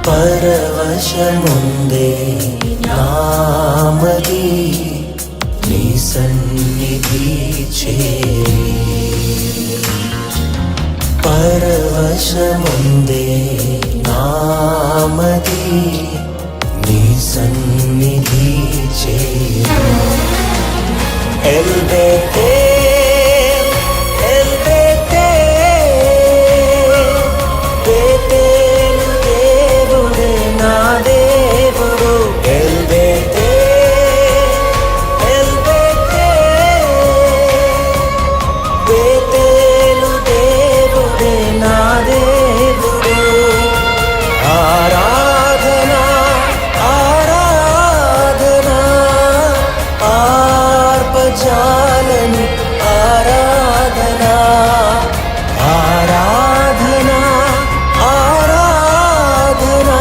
పరవశముందే నామది నీ సన్నిధి చేరి. పరవశముందే నామది నీ సన్నిధి చేరి. ఎల్బెతే జాలని ఆరాధనా ఆరాధనా ఆరాధనా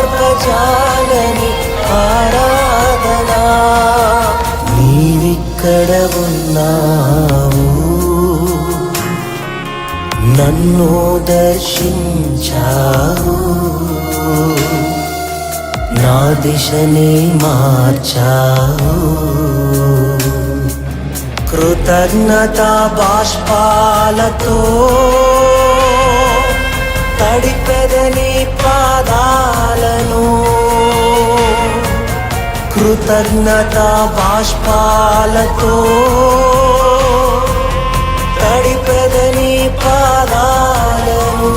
ఆర్పజాలని ఆరాధనా. నీవిక్కడ ఉన్నావు, నన్ను దర్శించావు, నా దిశని మార్చావు. కృతజ్ఞత బాష్పాలతో తడిపెదని పాదాలను, కృతజ్ఞత బాష్పాలతో తడిపెదని పాదాలను